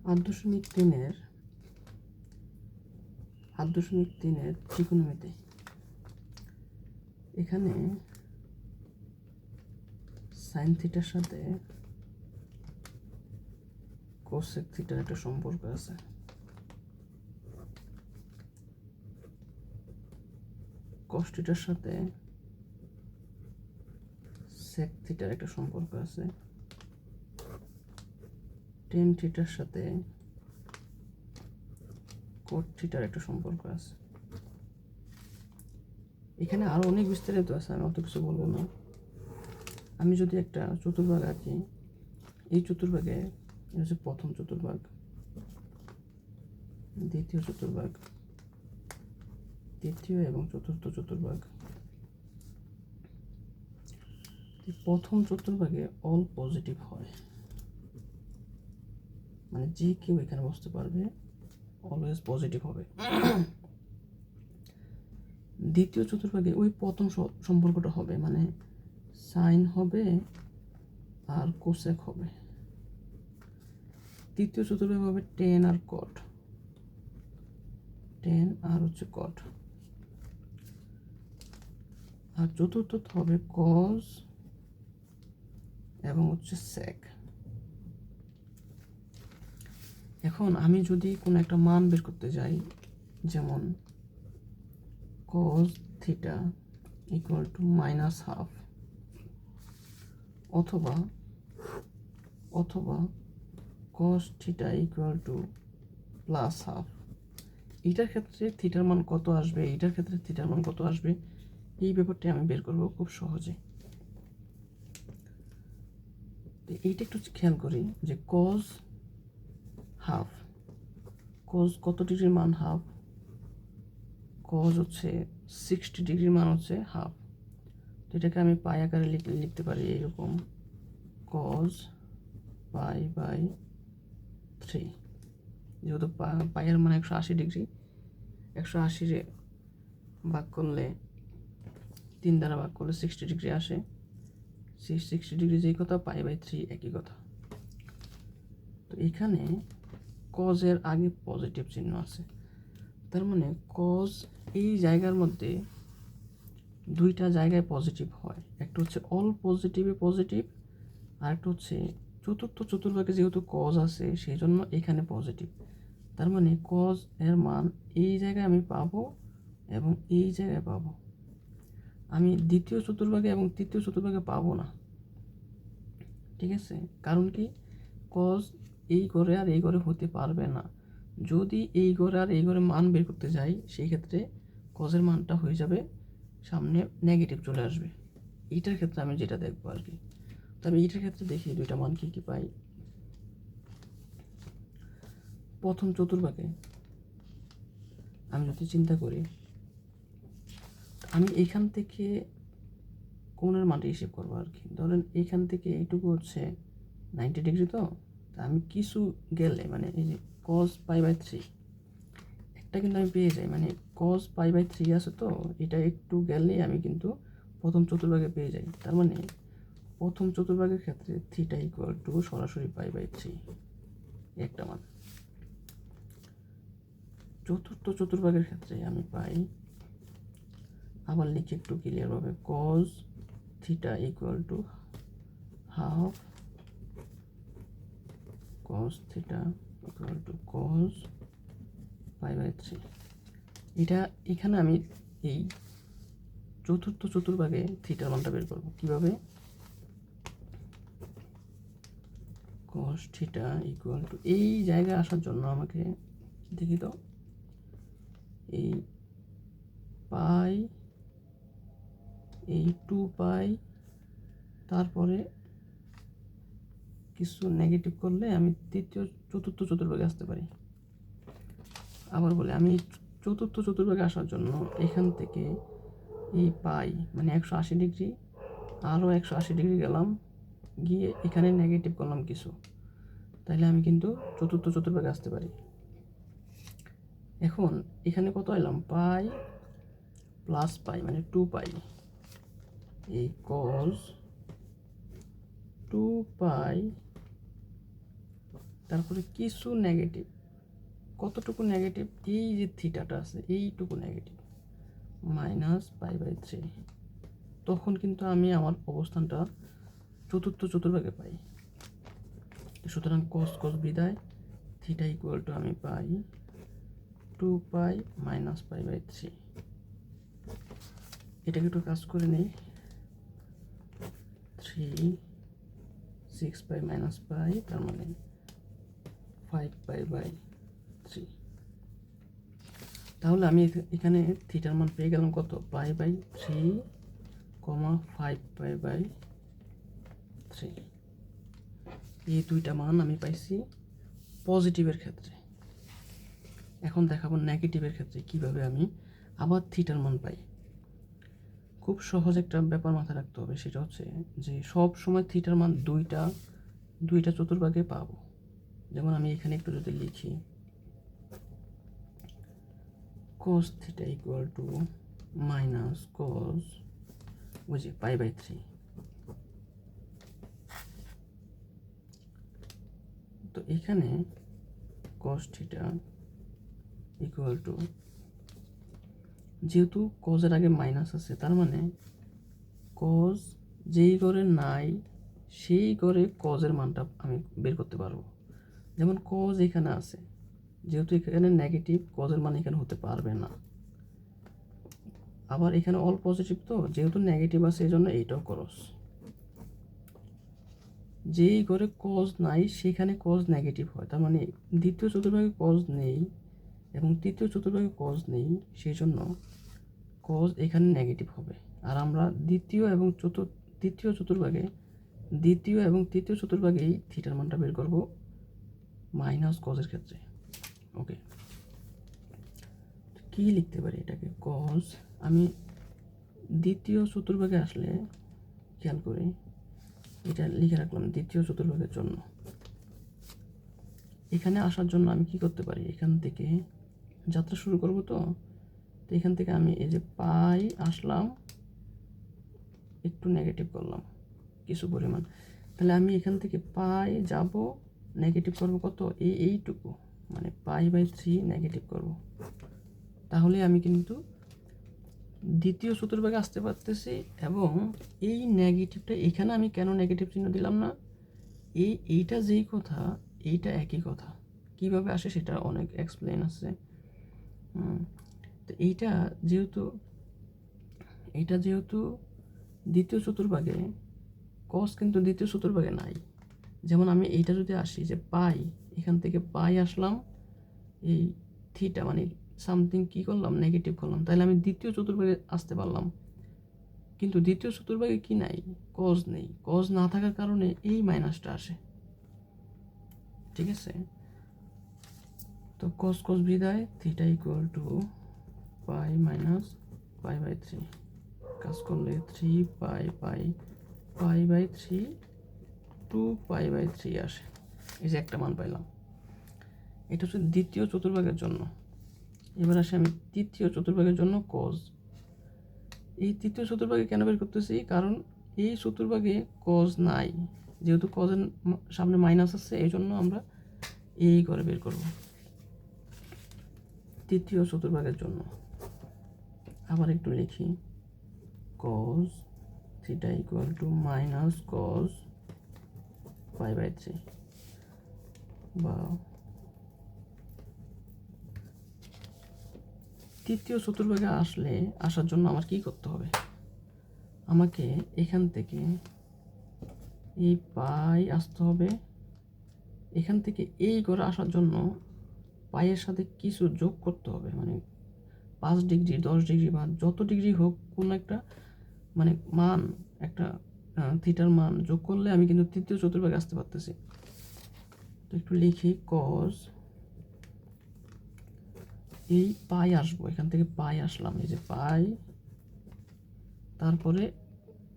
8.3-এর ত্রিকোণমিতি এখানে সাইন থিটার সাথে কোসেক থিটার একটা সম্পর্ক আছে। কস থিটার সাথে সেক থিটার একটা সম্পর্ক আছে। টেন থিটার সাথে কোট থিটার একটা সম্পর্ক আছে। এখানে আরো অনেক বিস্তারিত আছে, আমি অত কিছু বলবো না। আমি যদি একটা চতুর্ভাগ আঁকি, এই চতুর্ভাগে হচ্ছে প্রথম চতুর্ভাগ, দ্বিতীয় চতুর্ভাগ, তৃতীয় এবং চতুর্থ চতুর্ভাগ। প্রথম চতুর্ভাগে অল পজিটিভ হয়, মানে যে কেউ এখানে বসতে পারবে, অলওয়েজ পজিটিভ হবে। দ্বিতীয় চতুর্ভাগে ওই প্রথম সম্পর্কটা হবে, মানে সাইন হবে আর কোসেক হবে। তৃতীয় চতুর্ভাগ হবে টেন আর কট, টেন আর হচ্ছে কট। আর চতুর্থ হবে কজ এবং হচ্ছে সেক। এখন আমি যদি কোনো একটা মান বের করতে যাই, যেমন cos থিটা ইকুয়াল টু -12, অথবা cos থিটা ইকুয়াল টু +12, এইটার ক্ষেত্রে থিটার মান কত আসবে, এইটার ক্ষেত্রে থিটার মান কত আসবে, এই ব্যাপারটা আমি বের করবো খুব সহজে। এইটা একটু খেয়াল করি যে cos হাফ, cos কত ডিগ্রির মান হাফ, cos হচ্ছে 60 ডিগ্রির মান হচ্ছে হাফ। তো এটাকে আমি পাই আকারে লিখতে পারি এইরকম, cos π/3। যেহেতু পাইয়ের মান 180 ডিগ্রি, 180 ভাগ করলে 3 দ্বারা ভাগ করলে 60 ডিগ্রি আসে। 60 ডিগ্রি যেই কথা, π/3 একই কথা। তো এখানে cos এর আগে পজিটিভ চিহ্ন আছে, তার মানে cos এই জায়গার মধ্যে দুইটা জায়গায় পজিটিভ হয়। একটা হচ্ছে অল পজিটিভে পজিটিভ, আর একটা হচ্ছে চতুর্থ চতুর্ভাগে যেহেতু cos আছে সেই জন্য এখানে পজিটিভ। তার মানে cos এর মান এই জায়গায় আমি পাবো এবং এই জায়গায় পাবো। আমি দ্বিতীয় চতুর্ভাগে এবং তৃতীয় চতুর্ভাগে পাবো না, ঠিক আছে? কারণ কি, cos এই ঘরে আর এই ঘরে হতে পারবে না। যদি এই ঘরে আর এই ঘরে মান বের করতে যাই, সেই ক্ষেত্রে cos এর মানটা হয়ে যাবে সামনে নেগেটিভ চলে আসবে। এইটার ক্ষেত্রে আমি যেটা দেখবো আর কি। তবে এইটার ক্ষেত্রে দেখি দুইটা মান কি কি পাই। প্রথম চতুর্ভাগে আমি যদি চিন্তা করি, আমি এইখান থেকে কোণের মানটা হিসেব করবো আর কি। ধরেন এইখান থেকে এইটুকু হচ্ছে 90 ডিগ্রি, তো আমি কিছু গেলে মানে এই যে cos π/3 একটা কিন্তু আমি পেয়ে যাই, মানে cos π/3 আছে, তো এটা একটু গেলে আমি কিন্তু প্রথম চতুর্ভাগে পেয়ে যাই। তার মানে প্রথম চতুর্ভাগের ক্ষেত্রে থিটা ইকুয়াল টু সরাসরি π/3 একটা মান। চতুর্থ চতুর্ভাগের ক্ষেত্রে আমি পাই, আবার লিখে একটু ক্লিয়ারভাবে, cos theta equal to half cos theta equal two cos π/3। এটা এখানে আমি এই চতুর্থ চতুর্ভাগে থিটার মানটা বের করবো কিভাবে, cos থিটা ইকুয়াল টু, এই জায়গায় আসার জন্য আমাকে দেখি তো, এই পাই, এই 2π, তারপরে কিছু নেগেটিভ করলে আমি চতুর্থ চতুর্ভাগে আসতে পারি। আবার বলে, আমি চতুর্থ চতুর্ভাগে আসার জন্য এখান থেকে এই পাই মানে 180 ডিগ্রি, আরও 180 ডিগ্রি গেলাম, গিয়ে এখানে নেগেটিভ করলাম কিছু, তাহলে আমি কিন্তু চতুর্থ চতুর্ভাগে আসতে পারি। এখন এখানে কত এলাম, পাই প্লাস পাই মানে 2π, এই cos 2π তারপরে কিছু নেগেটিভ, কতটুকু নেগেটিভ, এই যে থিটাটা আছে এইটুকু নেগেটিভ, -π/3। তখন কিন্তু আমি আমার অবস্থানটা চতুর্থ চতুর্ভাগে পাই। সুতরাং cos cos বিদায় থিটা ইকুয়াল টু আমি পাই 2π - π/3। এটাকে একটু কাজ করে নেই, 3 6π - π, তার মানে 5π/3। তাহলে আমি এখানে থিটার মান পেয়ে গেলাম কত, π/3, 5π/3। এই দুইটা মান আমি পাইছি পজিটিভের ক্ষেত্রে। এখন দেখাবো নেগেটিভের ক্ষেত্রে কিভাবে আমি আবার থিটার মান পাই। খুব সহজ একটা ব্যাপার মাথায় রাখতে হবে, সেটা হচ্ছে যে সব সময় থিটার মান দুইটা চতুর্ভাগে পাবো। যেমন আমি এখানে একটু যদি লিখি cos theta equal to minus cos ওই যে π/3। তো এখানে cos থিটা ইকুয়াল টু, যেহেতু কজের আগে মাইনাস আছে, তার মানে কজ যেই ঘরে নাই সেই ঘরে কজের মানটা আমি বের করতে পারবো। যেমন কজ এখানে আছে, যেহেতু এখানে নেগেটিভ, কজের মান এখানে হতে পারবে না। আবার এখানে অল পজিটিভ, তো যেহেতু নেগেটিভ আছে এই জন্য এইটাও ক্রস। যেই ঘরে কজ নাই সেখানে কজ নেগেটিভ হয়, তার মানে দ্বিতীয় চতুর্ভাগে কজ নেই এবং তৃতীয় চতুর্ভাগে কজ নেই, সেই জন্য কজ এখানে নেগেটিভ হবে। আর আমরা দ্বিতীয় এবং তৃতীয় চতুর্ভাগেই থিটার মানটা বের করব মাইনাস কজের ক্ষেত্রে। ওকে, কি লিখতে পারি এটাকে, কজ আমি দ্বিতীয় চতুর্ভাগে আসলে খেয়াল করি, এটা লিখে রাখলাম দ্বিতীয় চতুর্ভাগের জন্য। এখানে আসার জন্য আমি কি করতে পারি, এখান থেকে যাত্রা শুরু করব। তো এখান থেকে আমি এই যে পাই আসলাম, একটু নেগেটিভ করলাম কিছু পরিমাণ, তাহলে আমি এখান থেকে পাই যাব, নেগেটিভ করব কত, এইটুকু, মানে π/3 নেগেটিভ করব। তাহলে আমি কিন্তু দ্বিতীয় চতুর্ভাগে আসতে পারতেছি। এবং এই নেগেটিভটা এখানে আমি কেন নেগেটিভ চিহ্ন দিলাম না, এইটা যেই কথা এইটা একই কথা, কিভাবে আসে সেটা অনেক এক্সপ্লেন আছে। তো এইটা যেহেতু দ্বিতীয় চতুর্ভাগে, কস কিন্তু দ্বিতীয় চতুর্ভাগে নাই। যেমন আমি এইটা যদি আসি যে পাই, এখান থেকে পাই আসলাম, এই থিটা মানে সামথিং কি করলাম, নেগেটিভ করলাম, তাহলে আমি দ্বিতীয় চতুর্ভাগে আসতে পারলাম। কিন্তু দ্বিতীয় চতুর্ভাগে কি নাই, কজ নেই। কজ না থাকার কারণে এই মাইনাসটা আসে। ঠিক আছে, তো কস কস বিদায় থিটা ইকুয়াল টু π - π/3। কাজ করলে 3π π/3 2π/3 আসে। এই যে একটা মান পাইলাম, এটা হচ্ছে দ্বিতীয় চতুর্ভাগের জন্য। এবার আসে আমি তৃতীয় চতুর্ভাগের জন্য কজ। এই তৃতীয় চতুর্ভাগে কেন বের করতেছি, কারণ এই চতুর্ভাগে কজ নাই, যেহেতু কজের সামনে মাইনাস আছে এই জন্য আমরা এই করে বের করব তৃতীয় চতুর্ভাগের জন্য। আবার একটু লিখি, cos theta equal to minus cos π/3, বা তৃতীয় চতুর্ভাগে আসার জন্য আমার কি করতে হবে, আমাকে এখান থেকে এই পাই আসতে হবে। এখান থেকে এই করে আসার জন্য পায়ের সাথে কিছু যোগ করতে হবে, মানে 5 ডিগ্রি 10 ডিগ্রি বা যত ডিগ্রি হোক কোনো একটা মানে মান, একটা থিটার মান যোগ করলে আমি কিন্তু তৃতীয় চতুর্ভাগে আসতে পারতেছি। তো একটু লিখি, কজ এই পাই আসবো, এখান থেকে পাই আসলাম, এই যে পাই, তারপরে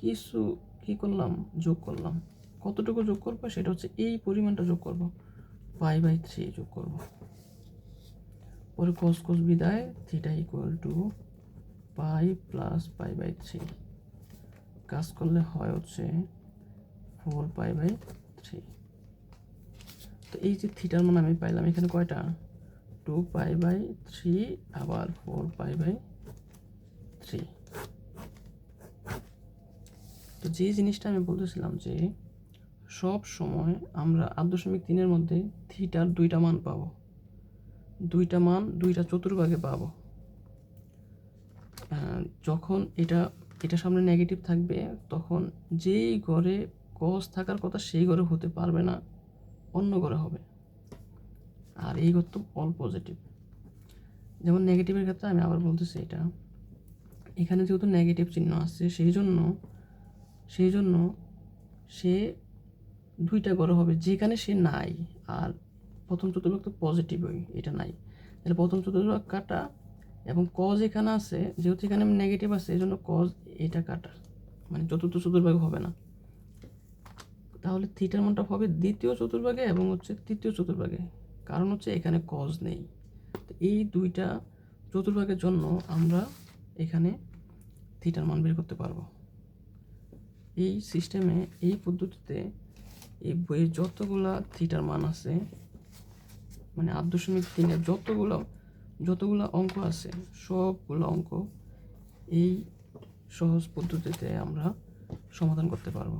কিছু কি করলাম, যোগ করলাম। কতটুকু যোগ করবো সেটা হচ্ছে এই পরিমাণটা যোগ করব, π/3 যোগ করব। পরে cos cos বিদায় theta equal to pi plus π/3। কাজ করলে হয় হচ্ছে 4π/3। তো এই যে থিটার মান আমি পাইলাম এখানে কয়টা, 2π/3 আবার 4π/3। তো যে জিনিসটা আমি বলতেছিলাম যে সব সময় আমরা 8.3-এর মধ্যে থিটার দুইটা মান পাবো, দুইটা মান দুইটা চতুর্ভাগে পাবো। যখন এটা সামনে নেগেটিভ থাকবে তখন যেই ঘরে কস থাকার কথা সেই ঘরে হতে পারবে না, অন্য ঘরে হবে। আর এই ঘর তো অল পজিটিভ। যেমন নেগেটিভের ক্ষেত্রে আমি আবার বলতেছি, এটা এখানে যেহেতু নেগেটিভ চিহ্ন আসছে সেই জন্য সে দুইটা ঘরে হবে যেখানে সে নাই। আর প্রথম চতুর্ভাগ তো পজিটিভই, এটা নাই, তাহলে প্রথম চতুর্ভাগ কাটা এবং কজ এখানে আছে, যেহেতু এখানে নেগেটিভ আছে এই জন্য কজ এটা কাটা, মানে চতুর্থ চতুর্ভাগ হবে না। তাহলে থিটার মানটা হবে দ্বিতীয় চতুর্ভাগে এবং হচ্ছে তৃতীয় চতুর্ভাগে, কারণ হচ্ছে এখানে কজ নেই। তো এই দুইটা চতুর্ভাগের জন্য আমরা এখানে থিটার মান বের করতে পারবো। এই সিস্টেমে, এই পদ্ধতিতে এই বইয়ের যতগুলা থিটার মান আছে, মানে 8.3-এর যতগুলো অঙ্ক আছে সবগুলো অঙ্ক এই সহজ পদ্ধতিতে আমরা সমাধান করতে পারবো।